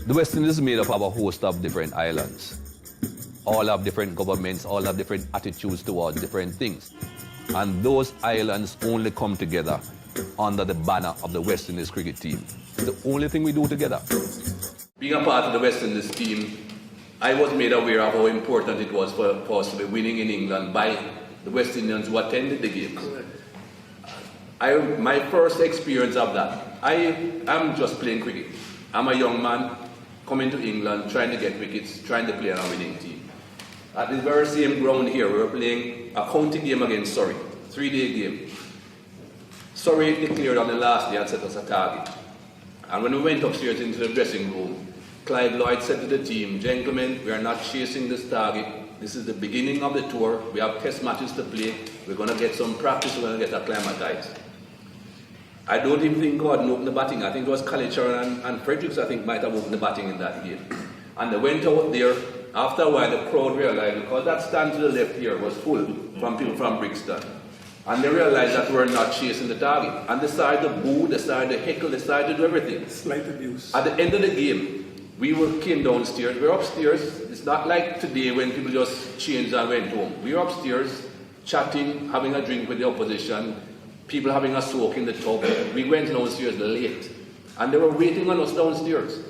The West Indies is made up of a host of different islands. All have different governments, all have different attitudes towards different things. And those islands only come together under the banner of the West Indies cricket team. It's the only thing we do together. Being a part of the West Indies team, I was made aware of how important it was for us to be winning in England by the West Indians who attended the games. My first experience of that, I'm just playing cricket. I'm a young man coming to England, trying to get wickets, trying to play on a winning team. At the very same ground here, we were playing a county game against Surrey, 3-day game. Surrey declared on the last day and set us a target. And when we went upstairs into the dressing room, Clive Lloyd said to the team, gentlemen, we are not chasing this target. This is the beginning of the tour. We have test matches to play. We're going to get some practice. We're going to get acclimatized. I don't even think Gordon opened the batting. I think it was Kalichar and Fredericks, I think, might have opened the batting in that game. And they went out there. After a while, the crowd realized, because that stand to the left here was full from people from Brixton. And they realized that we're not chasing the target. And they started to boo, they started to heckle, they started to do everything. Slight abuse. At the end of the game, came downstairs. We were upstairs. It's not like today when people just changed and went home. We were upstairs, chatting, having a drink with the opposition, people having a soak in the tub. We went downstairs late. And they were waiting on us downstairs.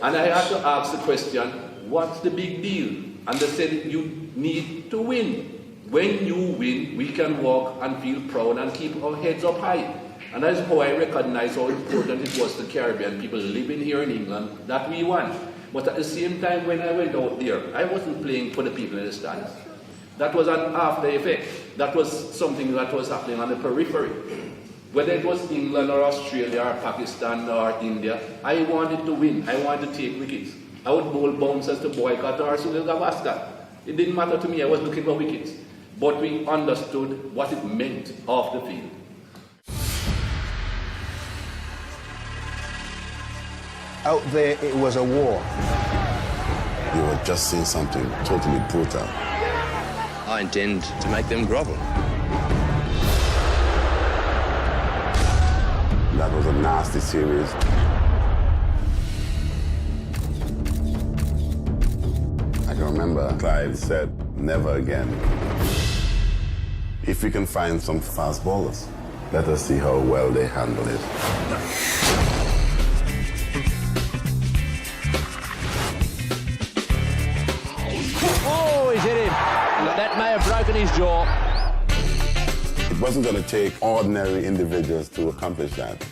And I had to ask the question, what's the big deal? And they said, you need to win. When you win, we can walk and feel proud and keep our heads up high. And that's how I recognize how important it was to Caribbean people living here in England that we won. But at the same time, when I went out there, I wasn't playing for the people in the stands. That was an after effect. That was something that was happening on the periphery. Whether it was England or Australia or Pakistan or India, I wanted to win. I wanted to take wickets. I would bowl bouncers to Boycott or Sunil Gavaskar. It didn't matter to me. I was looking for wickets. But we understood what it meant off the field. Out there, it was a war. You were just seeing something totally brutal. I intend to make them grovel. That was a nasty series. I can remember Clive said, never again. If we can find some fast bowlers, let us see how well they handle it. Oh, he's hit him. That may have broken his jaw. It wasn't going to take ordinary individuals to accomplish that.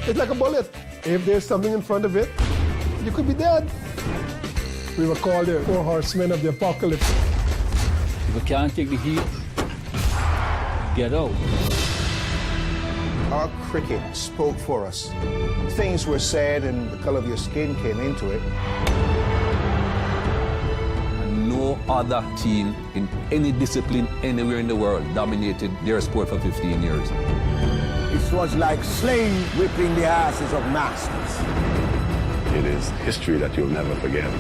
It's like a bullet. If there's something in front of it, you could be dead. We were called the 4 horsemen of the apocalypse. If we can't take the heat, get out. Our cricket spoke for us. Things were said and the color of your skin came into it. No other team in any discipline anywhere in the world dominated their sport for 15 years. It was like slaves whipping the asses of masters. It is history that you'll never forget.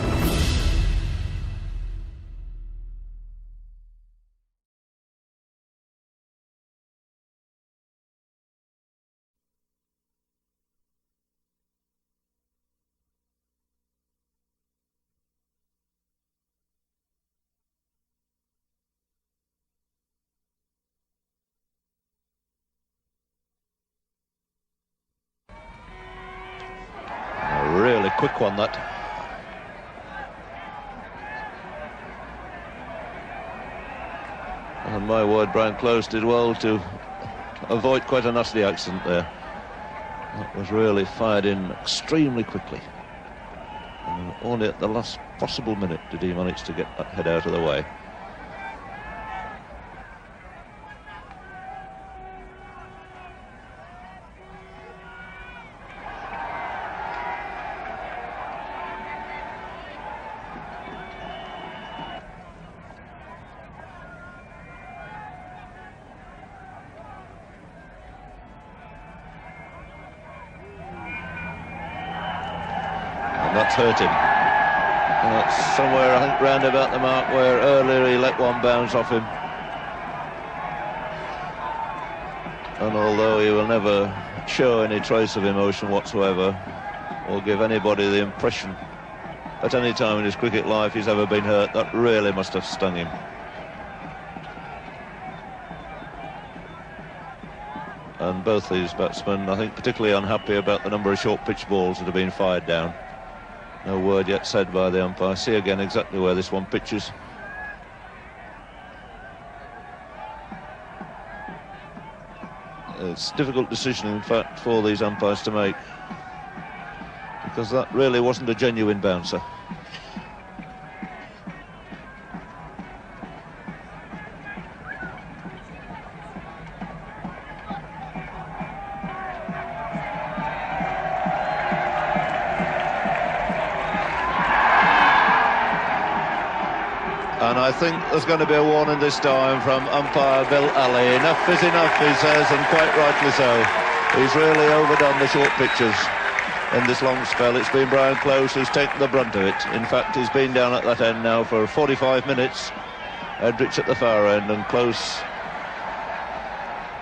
Really quick one, that. And my word, Brian Close did well to avoid quite a nasty accident there. That was really fired in extremely quickly. And only at the last possible minute did he manage to get that head out of the way. That's hurt him. And that's somewhere, I think, round about the mark where earlier he let one bounce off him. And although he will never show any trace of emotion whatsoever, or give anybody the impression at any time in his cricket life he's ever been hurt. That really must have stung him. And both these batsmen, I think, particularly unhappy about the number of short pitch balls that have been fired down. No word yet said by the umpire. See again exactly where this one pitches. It's a difficult decision, in fact, for these umpires to make, because that really wasn't a genuine bouncer. And I think there's going to be a warning this time from umpire Bill Alley. Enough is enough, he says, and quite rightly so. He's really overdone the short pitches in this long spell. It's been Brian Close who's taken the brunt of it. In fact, he's been down at that end now for 45 minutes. Edrich at the far end, and Close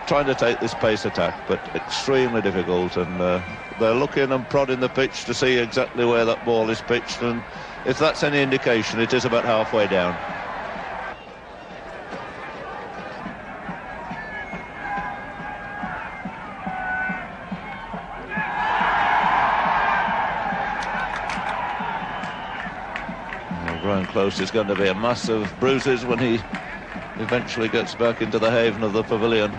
trying to take this pace attack, but extremely difficult. And they're looking and prodding the pitch to see exactly where that ball is pitched, and if that's any indication, it is about halfway down. Brian Close is going to be a mass of bruises when he eventually gets back into the haven of the pavilion.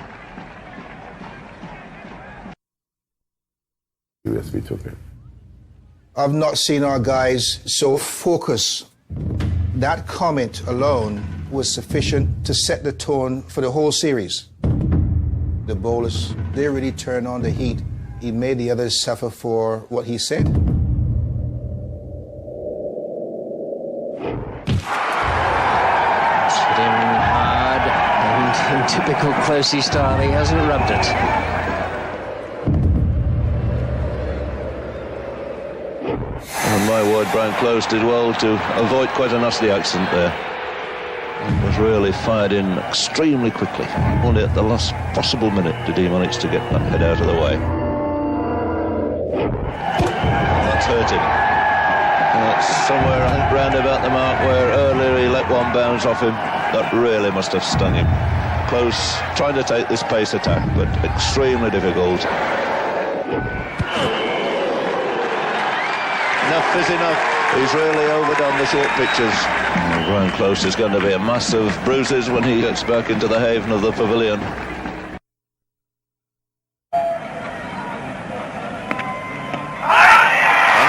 WICB took it. I've not seen our guys so focused. That comment alone was sufficient to set the tone for the whole series. The bowlers, they really turned on the heat. He made the others suffer for what he said. It's hit him hard, and in typical Closey style, he hasn't rubbed it. And my word, Brian Close did well to avoid quite a nasty accident there. It was really fired in extremely quickly. Only at the last possible minute did he manage to get that head out of the way. That's hurting. That's somewhere, I think, round about the mark where earlier he let one bounce off him. That really must have stung him. Close trying to take this pace attack, but extremely difficult. Enough is enough. He's really overdone the short pitches. Brian Close is going to be a mass of bruises when he gets back into the haven of the pavilion. And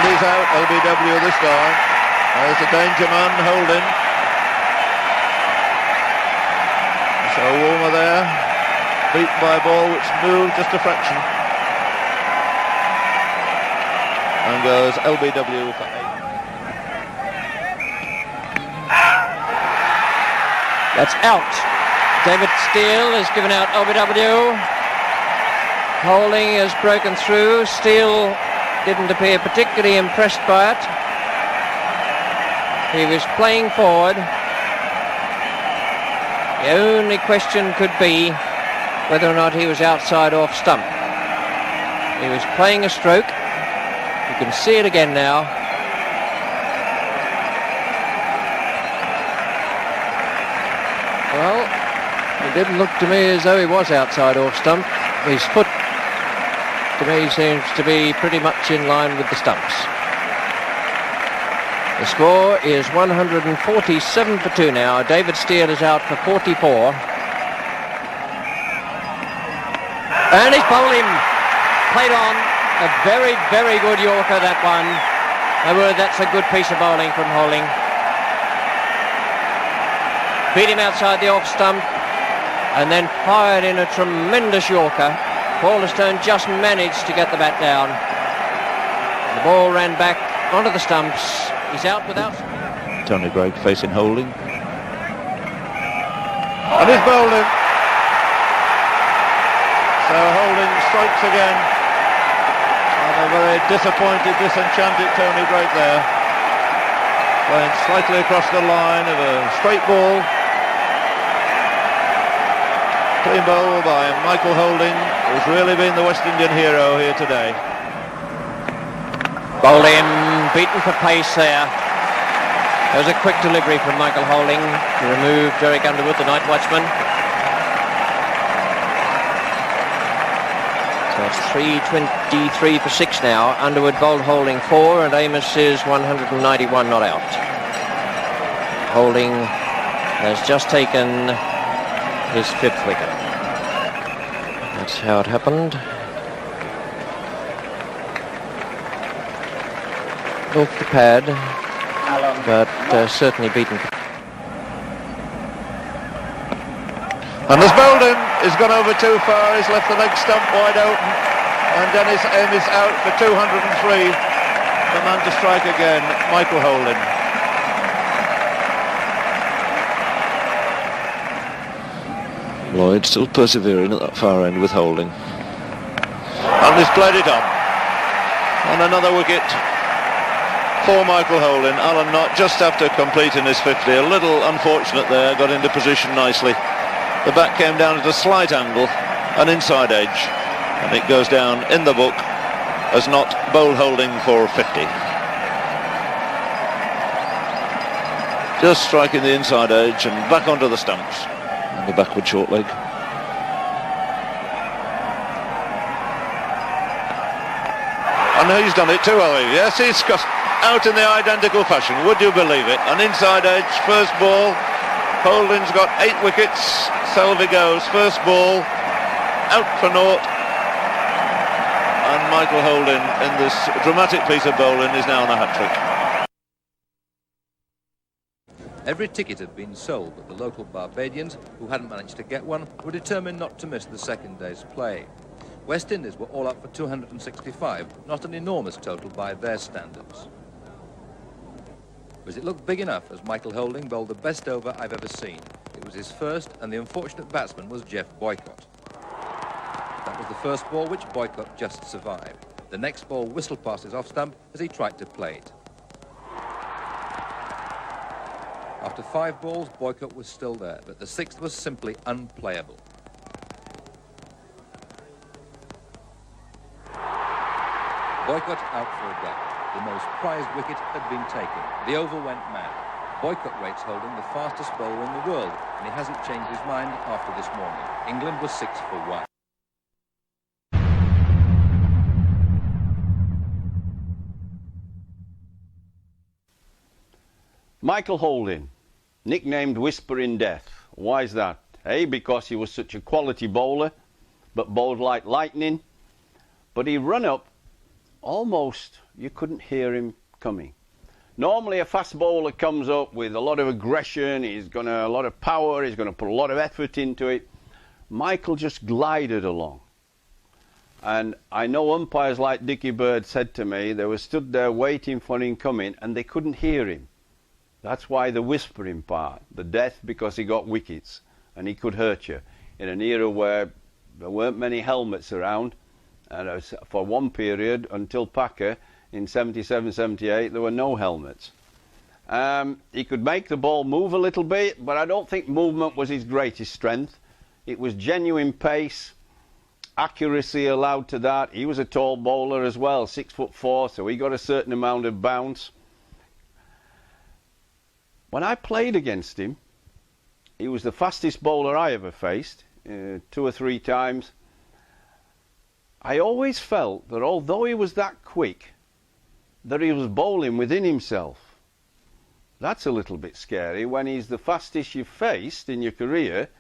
he's out, LBW this time. There's a danger man holding. So Warmer there, beaten by a ball which moved just a fraction. And goes LBW for 8. That's out. David Steele has given out LBW. Holding has broken through. Steele didn't appear particularly impressed by it. He was playing forward. The only question could be whether or not he was outside off stump. He was playing a stroke. You can see it again now. Well, it didn't look to me as though he was outside off stump. His foot, to me, seems to be pretty much in line with the stumps. The score is 147 for 2 now. David Steele is out for 44. And he's bowled him. Played on. A very, very good Yorker, that one. My word, that's a good piece of bowling from Holding. Beat him outside the off stump and then fired in a tremendous Yorker. Paulistone just managed to get the bat down. The ball ran back onto the stumps. He's out without... Tony Greig facing Holding. And he's bowled him. So Holding strikes again. And a very disappointed, disenchanted Tony Greig there. Playing slightly across the line of a straight ball. Clean bowl by Michael Holding, who's really been the West Indian hero here today. Bowled him, beaten for pace there. There's a quick delivery from Michael Holding to remove Derek Underwood, the night watchman. So it's 3:23 for 6 now. Underwood bowled Holding 4 and Amos is 191 not out. Holding has just taken his 5th wicket. That's how it happened. Off the pad, but certainly beaten. And as Bolden has gone over too far, he's left the leg stump wide open, and Dennis Amos out for 203. The man to strike again, Michael Holding. Lloyd still persevering at that far end with Holding. And he's played it on. And another wicket for Michael Holding. Alan Knott just after completing his 50. A little unfortunate there, got into position nicely. The bat came down at a slight angle, an inside edge, and it goes down in the book as Knott bowled Holding for 50. Just striking the inside edge and back onto the stumps. And the backward short leg. And he's done it too, Ollie. Yes, he's got out in the identical fashion. Would you believe it? An inside edge, first ball. Holding's got 8 wickets. Selvey goes, first ball, out for naught. And Michael Holding, in this dramatic piece of bowling, is now on a hat-trick. Every ticket had been sold, but the local Barbadians, who hadn't managed to get one, were determined not to miss the second day's play. West Indies were all up for 265, not an enormous total by their standards. But it looked big enough as Michael Holding bowled the best over I've ever seen. It was his first, and the unfortunate batsman was Jeff Boycott. That was the first ball which Boycott just survived. The next ball whistled past his off-stump as he tried to play it. After 5 balls, Boycott was still there, but the 6th was simply unplayable. Boycott out for a duck. The most prized wicket had been taken. The oval went mad. Boycott rates Holding the fastest bowler in the world, and he hasn't changed his mind after this morning. England was 6 for 1. Michael Holding, nicknamed Whisper in Death. Why is that? A, because he was such a quality bowler, but bowled like lightning. But he run up almost, you couldn't hear him coming. Normally a fast bowler comes up with a lot of aggression, he's got a lot of power, he's going to put a lot of effort into it. Michael just glided along. And I know umpires like Dickie Bird said to me, they were stood there waiting for him coming and they couldn't hear him. That's why the whispering part, the death because he got wickets and he could hurt you in an era where there weren't many helmets around. And for one period, until Packer, in 77, 78, there were no helmets. He could make the ball move a little bit, but I don't think movement was his greatest strength. It was genuine pace, accuracy allowed to that. He was a tall bowler as well, 6'4", so he got a certain amount of bounce. When I played against him, he was the fastest bowler I ever faced, 2 or 3 times. I always felt that although he was that quick, that he was bowling within himself. That's a little bit scary when he's the fastest you've faced in your career,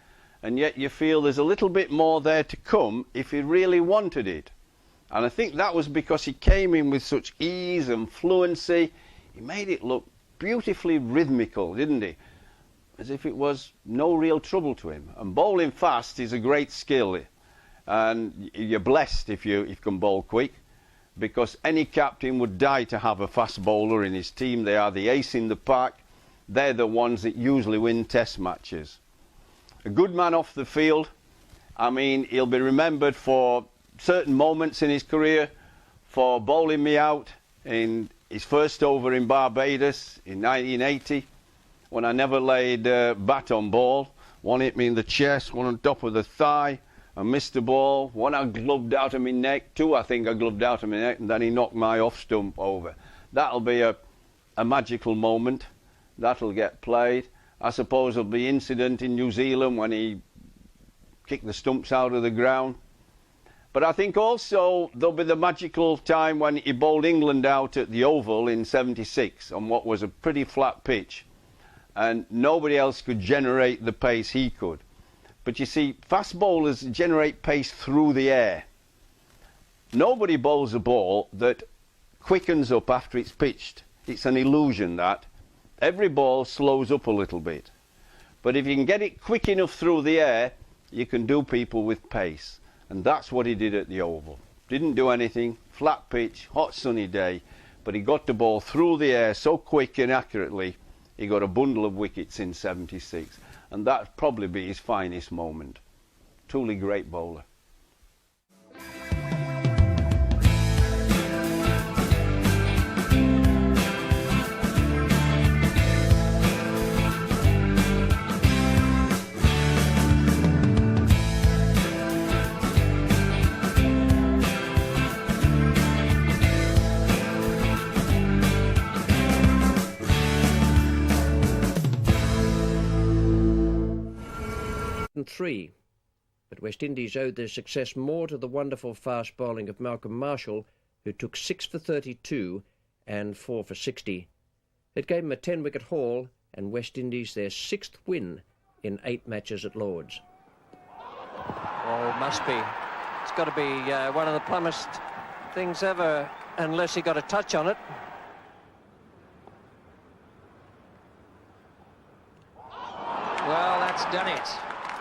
and yet you feel there's a little bit more there to come if he really wanted it. And I think that was because he came in with such ease and fluency. He made it look beautifully rhythmical, didn't he? As if it was no real trouble to him. And bowling fast is a great skill. And you're blessed if you can bowl quick, because any captain would die to have a fast bowler in his team. They are the ace in the pack. They're the ones that usually win test matches. A good man off the field. I mean, he'll be remembered for certain moments in his career, for bowling me out in his first over in Barbados in 1980, when I never laid bat on ball. One hit me in the chest, one on top of the thigh. I missed the ball. One I gloved out of my neck. 2 I think I gloved out of my neck, and then he knocked my off stump over. That'll be a magical moment. that'll get played. I suppose there'll be incident in New Zealand when he kicked the stumps out of the ground. But I think also there'll be the magical time when he bowled England out at the Oval in '76 on what was a pretty flat pitch, and nobody else could generate the pace he could. But you see, fast bowlers generate pace through the air. Nobody bowls a ball that quickens up after it's pitched. It's an illusion that. Every ball slows up a little bit. But if you can get it quick enough through the air, you can do people with pace. And that's what he did at the Oval. Didn't do anything, flat pitch, hot sunny day, but he got the ball through the air so quick and accurately, he got a bundle of wickets in '76. And that'd probably be his finest moment. Truly great bowler. Three, but West Indies owed their success more to the wonderful fast bowling of Malcolm Marshall, who took 6 for 32 and 4 for 60. It gave them a 10-wicket haul and West Indies their 6th win in 8 matches at Lord's. Oh, must be. It's got to be one of the plummest things ever, unless he got a touch on it. Well, that's done it.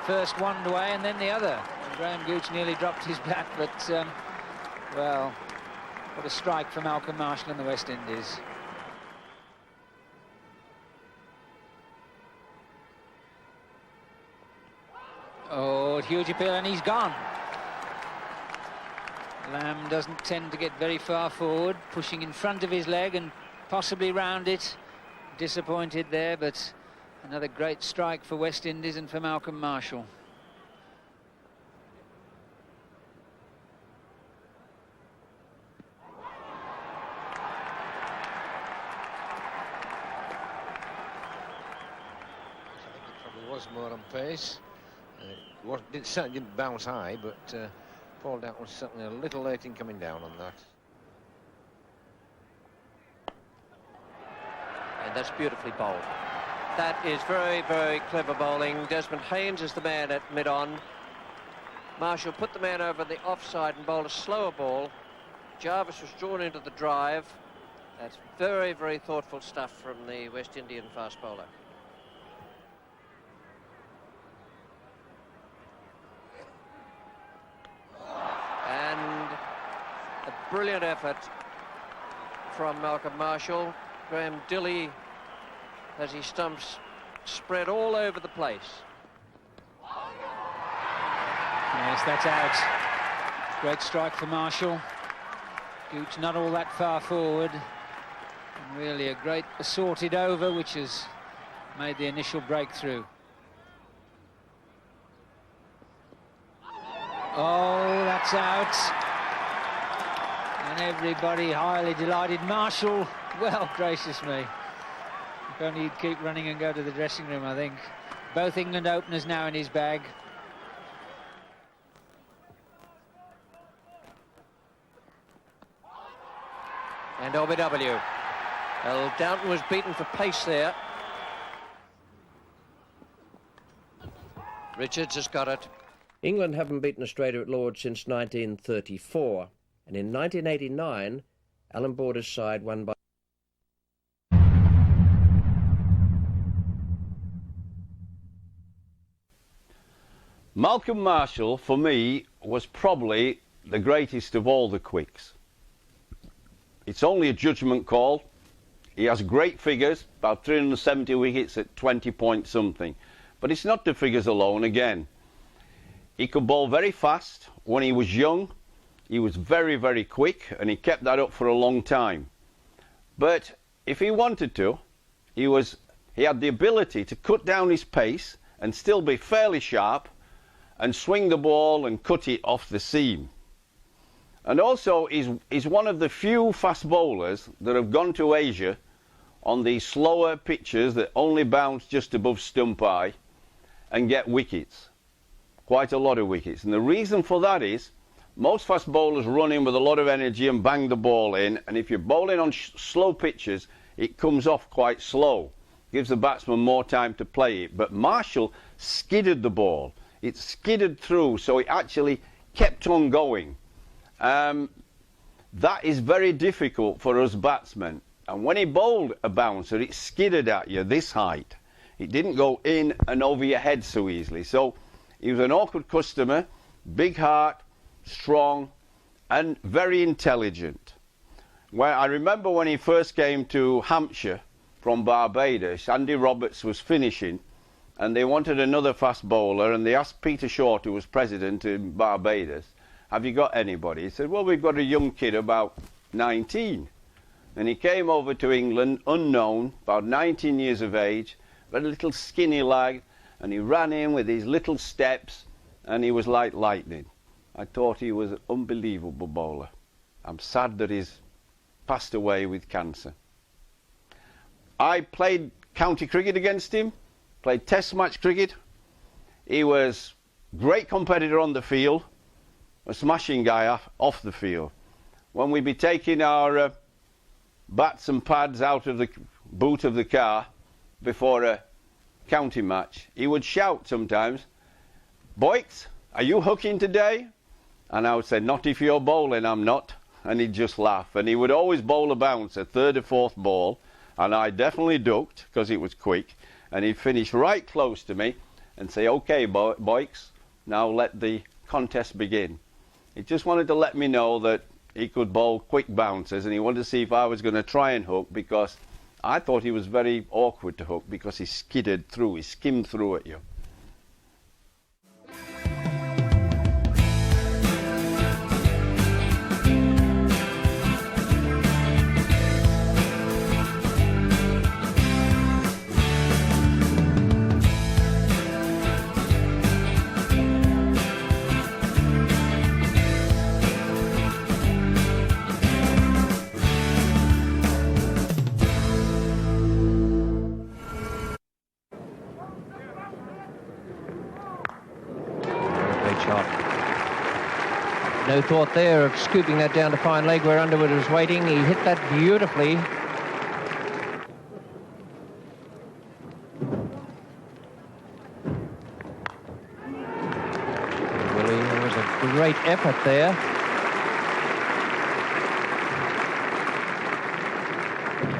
First one way and then the other. And Graham Gooch nearly dropped his bat, but, well, what a strike for Malcolm Marshall in the West Indies. Oh, huge appeal, and he's gone. Lamb doesn't tend to get very far forward, pushing in front of his leg and possibly round it. Disappointed there, but another great strike for West Indies and for Malcolm Marshall. I think it probably was more on pace. It certainly didn't bounce high, but Paul Doubt was certainly a little late in coming down on that. And that's beautifully bowled. That is very, very clever bowling. Desmond Haynes is the man at mid-on. Marshall put the man over the offside and bowled a slower ball. Jarvis was drawn into the drive. That's very, very thoughtful stuff from the West Indian fast bowler. And a brilliant effort from Malcolm Marshall. Graham Dilley has his stumps spread all over the place. Yes, that's out. Great strike for Marshall. Gooch not all that far forward. And really a great assorted over, which has made the initial breakthrough. Oh, that's out. And everybody highly delighted. Marshall, well, gracious me. If only he'd keep running and go to the dressing room, I think. Both England openers now in his bag. And OBW. Well, Downton was beaten for pace there. Richards has got it. England haven't beaten Australia at Lord's since 1934. And in 1989, Alan Border's side won by... Malcolm Marshall, for me, was probably the greatest of all the quicks. It's only a judgment call. He has great figures, about 370 wickets at 20 point something. But it's not the figures alone again. He could bowl very fast. When he was young, he was very, very quick, and he kept that up for a long time. But if he wanted to, he had the ability to cut down his pace and still be fairly sharp and swing the ball and cut it off the seam. And also, he's one of the few fast bowlers that have gone to Asia on these slower pitches that only bounce just above stump high and get wickets. Quite a lot of wickets. And the reason for that is most fast bowlers run in with a lot of energy and bang the ball in, and if you're bowling on slow pitches, it comes off quite slow. Gives the batsman more time to play it. But Marshall skidded the ball. It skidded through, so it actually kept on going. That is very difficult for us batsmen. And when he bowled a bouncer, it skidded at you this height. It didn't go in and over your head so easily. So he was an awkward customer, big heart, strong, and very intelligent. Well, I remember when he first came to Hampshire from Barbados, Andy Roberts was finishing, and they wanted another fast bowler, and they asked Peter Short, who was president in Barbados, have you got anybody? He said, well, we've got a young kid about 19. And he came over to England, unknown, about 19 years of age, but a little skinny lad, and he ran in with his little steps, and he was like lightning. I thought he was an unbelievable bowler. I'm sad that he's passed away with cancer. I played county cricket against him, played test match cricket. He was a great competitor on the field, a smashing guy off the field. When we'd be taking our bats and pads out of the boot of the car before a county match, he would shout sometimes, Boyks, are you hooking today? And I would say, not if you're bowling, I'm not. And he'd just laugh. And he would always bowl a bouncer, third or fourth ball, and I definitely ducked because it was quick, and he'd finish right close to me and say, okay, Boyks, now let the contest begin. He just wanted to let me know that he could bowl quick bouncers, and he wanted to see if I was going to try and hook, because I thought he was very awkward to hook because he skidded through, he skimmed through at you. No thought there of scooping that down to fine leg where Underwood was waiting. He hit that beautifully. Willie, there was a great effort there.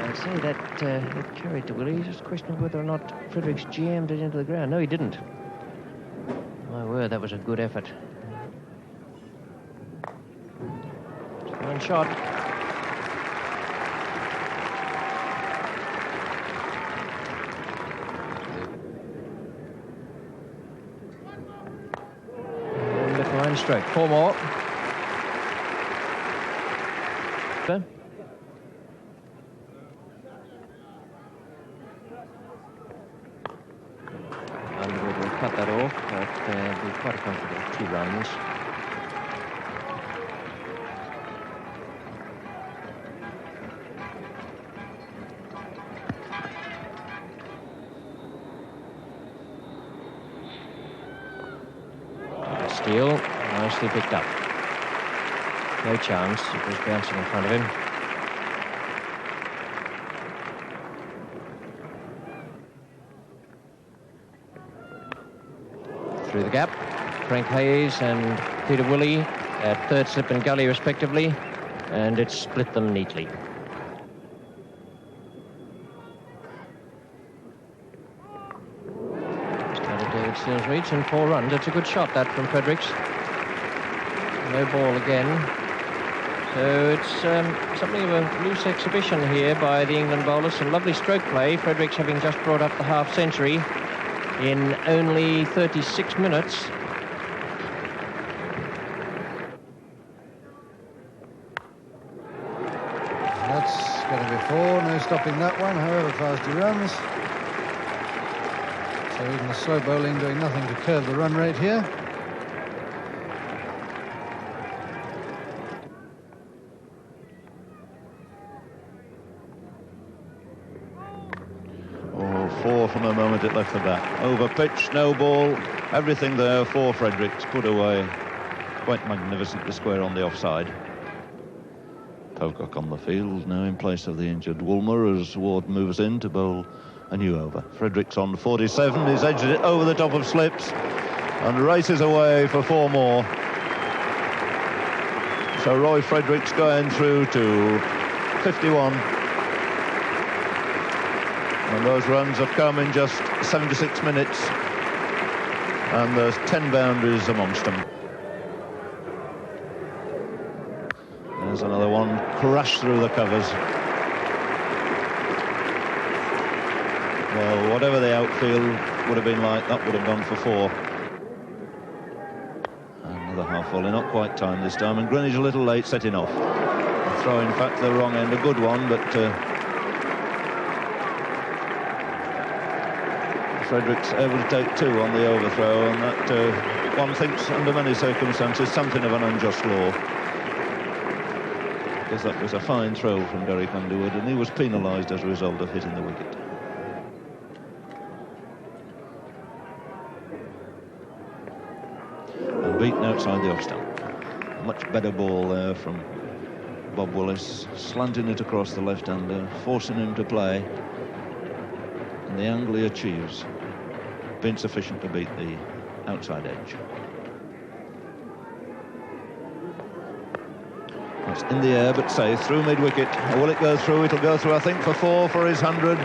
I say that it carried to Willie. Just a question of whether or not Fredericks jammed it into the ground. No, he didn't. My word, that was a good effort. One shot. Little line stroke. Four more. Underwood will cut that off, but it'll be quite a comfortable 2 runs. Steele, nicely picked up. No chance, it was bouncing in front of him. Through the gap, Frank Hayes and Peter Willey at third slip and gully respectively, and it split them neatly. Steele's reach and 4 runs. It's a good shot, that, from Fredericks. No ball again. So it's something of a loose exhibition here by the England bowlers. Some lovely stroke play. Fredericks having just brought up the half century in only 36 minutes. That's going to be 4. No stopping that one, however fast he runs. So even the slow bowling doing nothing to curb the run rate here. 4 from the moment it left the bat. Over pitch, no ball, everything there for Fredericks, put away. Quite magnificent, the square on the offside. Pocock on the field, now in place of the injured Woolmer as Ward moves in to bowl a new over. Fredericks on 47, he's edged it over the top of slips and races away for 4 more. So Roy Fredericks going through to 51. And those runs have come in just 76 minutes. And there's 10 boundaries amongst them. There's another one, crashed through the covers. Well, whatever the outfield would have been like, that would have gone for 4. Another half volley, not quite timed this time, and Greenwich a little late setting off. A throw, in fact, the wrong end, a good one, but Fredericks able to take 2 on the overthrow, and that one thinks under many circumstances something of an unjust law, because that was a fine throw from Derek Underwood, and he was penalised as a result of hitting the wicket. And beaten outside the off stump. Much better ball there from Bob Willis, slanting it across the left-hander, forcing him to play. And the angle he achieves been sufficient to beat the outside edge. It's in the air but safe, through mid-wicket. Will it go through? It'll go through, I think, for 4 for his 100.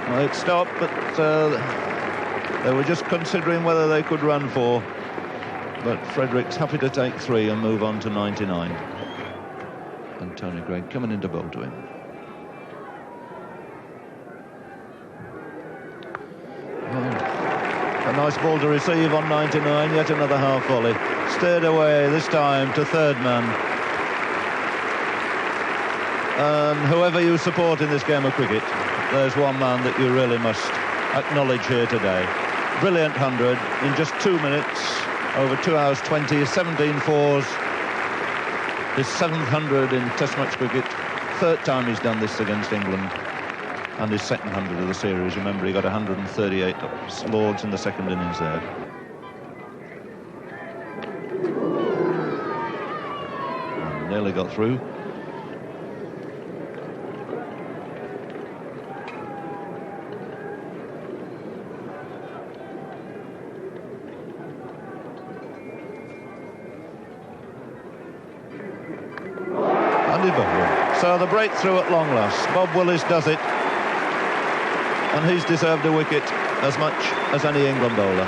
Well, it stopped, but they were just considering whether they could run 4. But Fredericks happy to take 3 and move on to 99. And Tony Greig coming in to bowl to him. A nice ball to receive on 99, yet another half volley. Steered away this time to third man. And whoever you support in this game of cricket, there's one man that you really must acknowledge here today. Brilliant 100 in just 2 minutes, over 2 hours 20, 17 fours. His 7th 100 in Test match cricket, 3rd time he's done this against England. And his 2nd 100 of the series. Remember, he got 138 Lords in the 2nd innings there. And nearly got through. And he bowled. So the breakthrough at long last. Bob Willis does it. And he's deserved a wicket as much as any England bowler.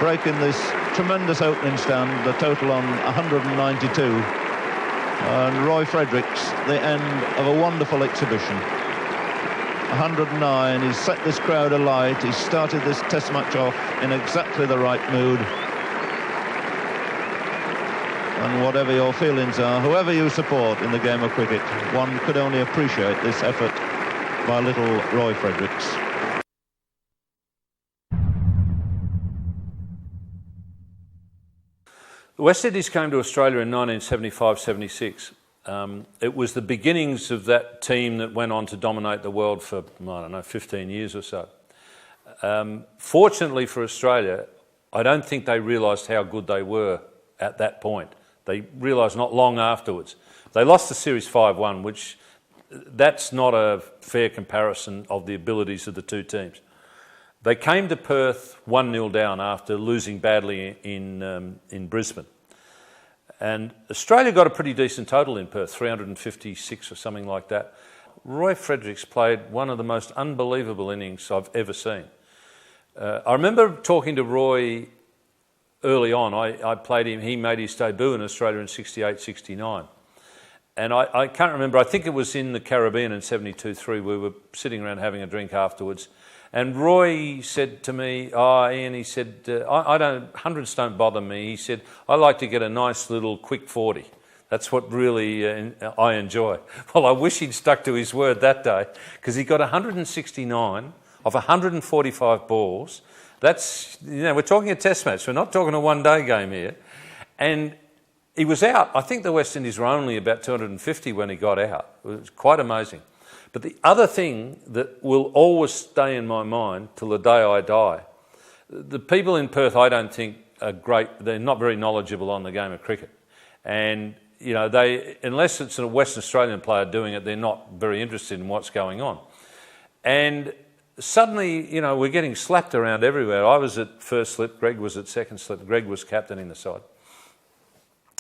Breaking this tremendous opening stand, the total on 192. And Roy Fredericks, the end of a wonderful exhibition. 109, he's set this crowd alight. He's started this Test match off in exactly the right mood. And whatever your feelings are, whoever you support in the game of cricket, one could only appreciate this effort by little Roy Fredericks. The West Indies came to Australia in 1975-76. It was the beginnings of that team that went on to dominate the world for, I don't know, 15 years or so. Fortunately for Australia, I don't think they realised how good they were at that point. They realised not long afterwards. They lost the series 5-1, which that's not a fair comparison of the abilities of the two teams. They came to Perth 1-0 down after losing badly in Brisbane. And Australia got a pretty decent total in Perth, 356 or something like that. Roy Fredericks played one of the most unbelievable innings I've ever seen. I remember talking to Roy early on. I played him, he made his debut in Australia in 68-69. And I can't remember, I think it was in the Caribbean in 72-3, we were sitting around having a drink afterwards. And Roy said to me, Ian, he said, hundreds don't bother me. He said, I like to get a nice little quick 40. That's what really I enjoy. Well, I wish he'd stuck to his word that day, because he got 169 of 145 balls. That's, we're talking a Test match. We're not talking a one-day game here. And he was out. I think the West Indies were only about 250 when he got out. It was quite amazing. But the other thing that will always stay in my mind till the day I die, the people in Perth I don't think are great, they're not very knowledgeable on the game of cricket. And, you know, unless it's a Western Australian player doing it, they're not very interested in what's going on. And suddenly, you know, we're getting slapped around everywhere. I was at first slip, Greg was at second slip, Greg was captaining the side.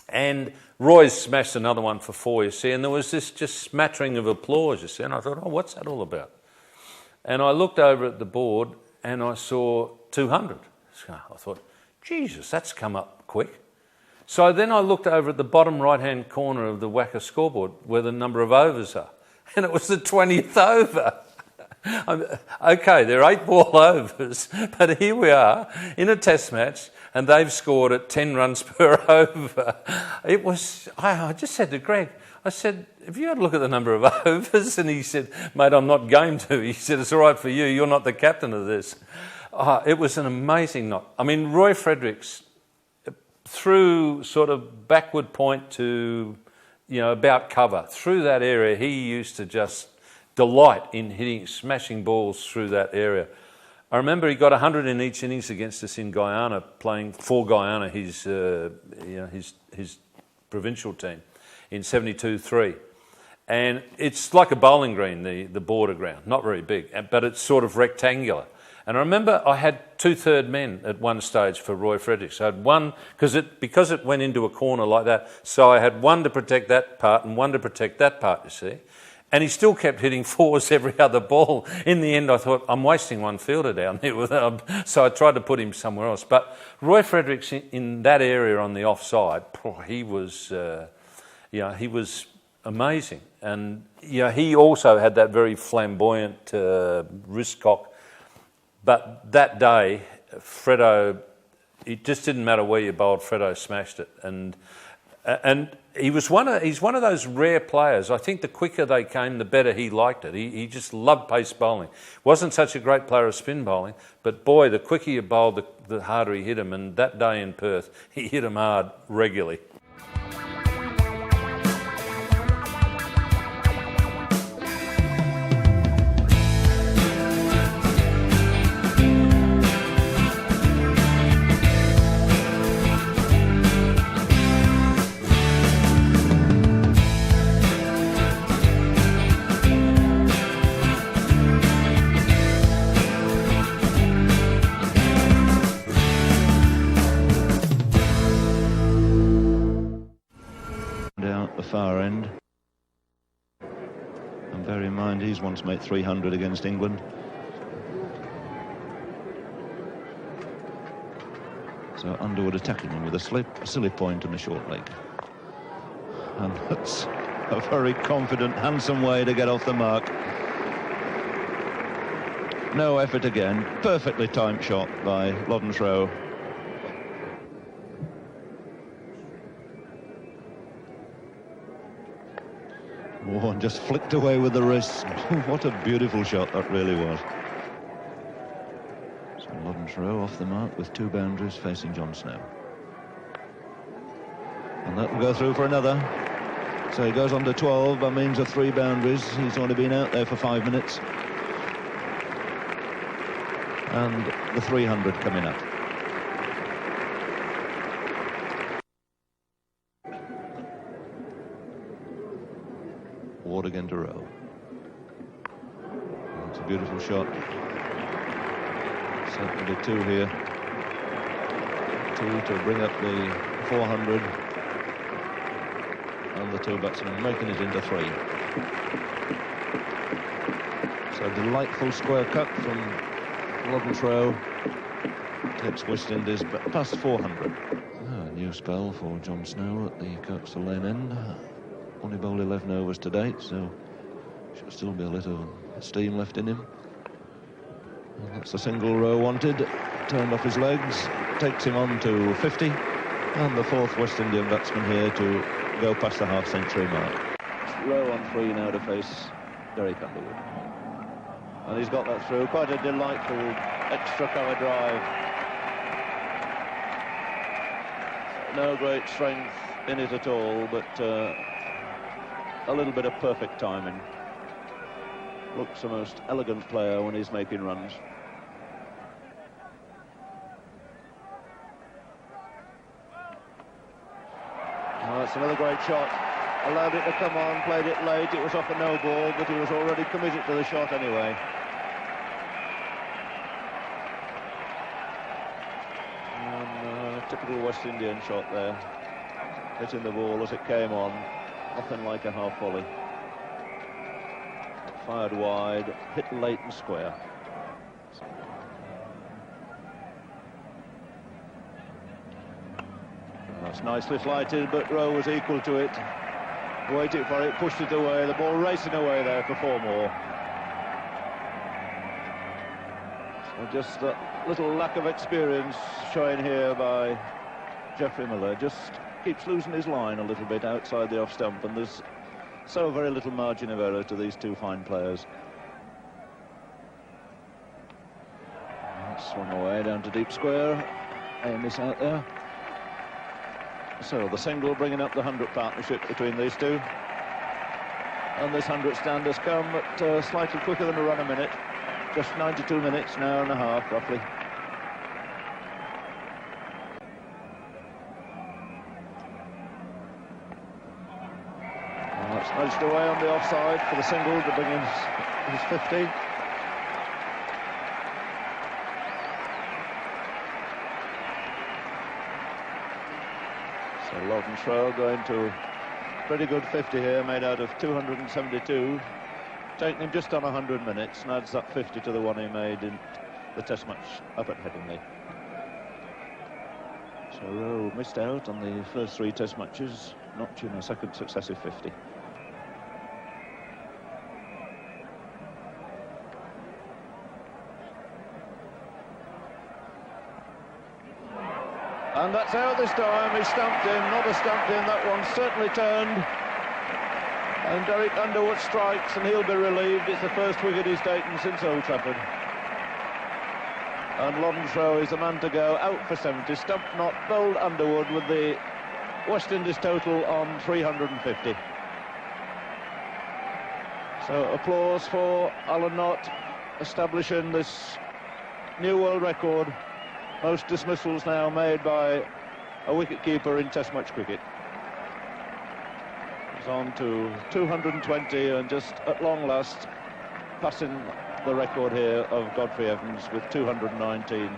And Roy's smashed another one for 4, you see, and there was this just smattering of applause, you see, and I thought, oh, what's that all about? And I looked over at the board and I saw 200. So I thought, Jesus, that's come up quick. So then I looked over at the bottom right-hand corner of the WACA scoreboard where the number of overs are, and it was the 20th over. Okay, they're 8-ball overs, but here we are in a test match and they've scored at 10 runs per over. It was, I just said to Greg, I said, have you had a look at the number of overs? And he said, mate, I'm not going to. He said, it's all right for you, you're not the captain of this. It was an amazing knock. I mean, Roy Fredericks, through sort of backward point to, you know, about cover, through that area, he used to just delight in hitting, smashing balls through that area. I remember he got 100 in each innings against us in Guyana, playing for Guyana, his provincial team, in 72-3. And it's like a bowling green, the border ground, not very big, but it's sort of rectangular. And I remember I had 2/3 men at one stage for Roy Fredericks. I had one, because it went into a corner like that, so I had one to protect that part and one to protect that part, you see. And he still kept hitting 4s every other ball. In the end, I thought, I'm wasting one fielder down there. So I tried to put him somewhere else. But Roy Fredericks, in that area on the offside, he was, he was amazing. And he also had that very flamboyant wrist cock. But that day, Fredo, it just didn't matter where you bowled, Fredo smashed it. And he's one of those rare players. I think the quicker they came, the better he liked it. He just loved pace bowling. Wasn't such a great player of spin bowling, but boy, the quicker you bowled, the harder he hit him. And that day in Perth, he hit him hard regularly. Far end, and bear in mind he's once made 300 against England. So Underwood attacking him with a silly point and a short leg, and that's a very confident, handsome way to get off the mark. No effort again, perfectly timed shot by Lodenthrow. Oh, and just flicked away with the wrist. What a beautiful shot that really was. So Lodenthrow off the mark with 2 boundaries facing John Snow. And that will go through for another. So he goes on to 12 by means of 3 boundaries. He's only been out there for 5 minutes. And the 300 coming up. Ward again to Rowe. It's a beautiful shot. Certainly 2 here. 2 to bring up the 400. And the 2 batsmen making it into 3. So delightful square cut from Lodenthrow. Takes West Indies past 400. A new spell for John Snow at the Kirkstall Lane end. Only bowled 11 overs to date, so should still be a little steam left in him. And that's the single Rowe wanted. Turned off his legs, takes him on to 50, and the 4th West Indian batsman here to go past the half-century mark. Rowe on 3 now to face Derek Underwood. And he's got that through. Quite a delightful extra cover drive. No great strength in it at all, but a little bit of perfect timing. looks a most elegant player when he's making runs. Oh, that's another great shot. Allowed it to come on, played it late. It was off a no ball, but he was already committed to the shot anyway. And, typical West Indian shot there. Hitting the ball as it came on. Nothing like a half volley. Fired wide, hit late and square. That's nicely flighted, but Rowe was equal to it. Waited for it, pushed it away, the ball racing away there for 4 more. So just a little lack of experience showing here by Geoffrey Miller. Just keeps losing his line a little bit outside the off stump, and there's so very little margin of error to these two fine players. Swung away down to deep square. Amos out there. So the single bringing up the 100 partnership between these two. And this 100 stand has come at slightly quicker than a run a minute. Just 92 minutes, an hour and a half roughly. Well, that's nudged away on the offside for the single to bring in his 50. So Lodenschroe going to pretty good 50 here, made out of 272. Taking him just on 100 minutes, and adds that 50 to the one he made in the test match up at Headingley. So Rowe missed out on the first 3 test matches, notching a second successive 50. And that's out this time. He stumped him, not a stumped him. That one certainly turned. And Derek Underwood strikes, and he'll be relieved. It's the first wicket he's taken since Old Trafford. And Lodenschroe is the man to go, out for 70. Stumped not, bowled Underwood with the West Indies total on 350. So applause for Alan Knott, establishing this new world record. Most dismissals now made by a wicket-keeper in Test match cricket. He's on to 220 and just at long last passing the record here of Godfrey Evans with 219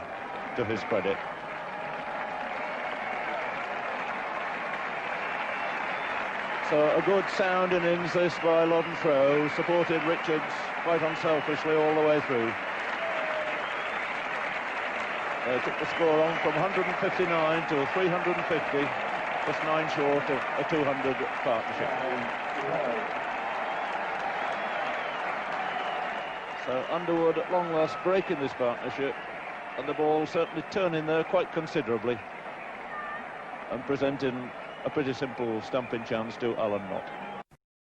to his credit. So a good sound innings this by Lodenschroe, supported Richards quite unselfishly all the way through. They took the score on from 159 to 350, just 9 short of a 200 partnership. So Underwood at long last breaking this partnership, and the ball certainly turning there quite considerably and presenting a pretty simple stumping chance to Alan Knott.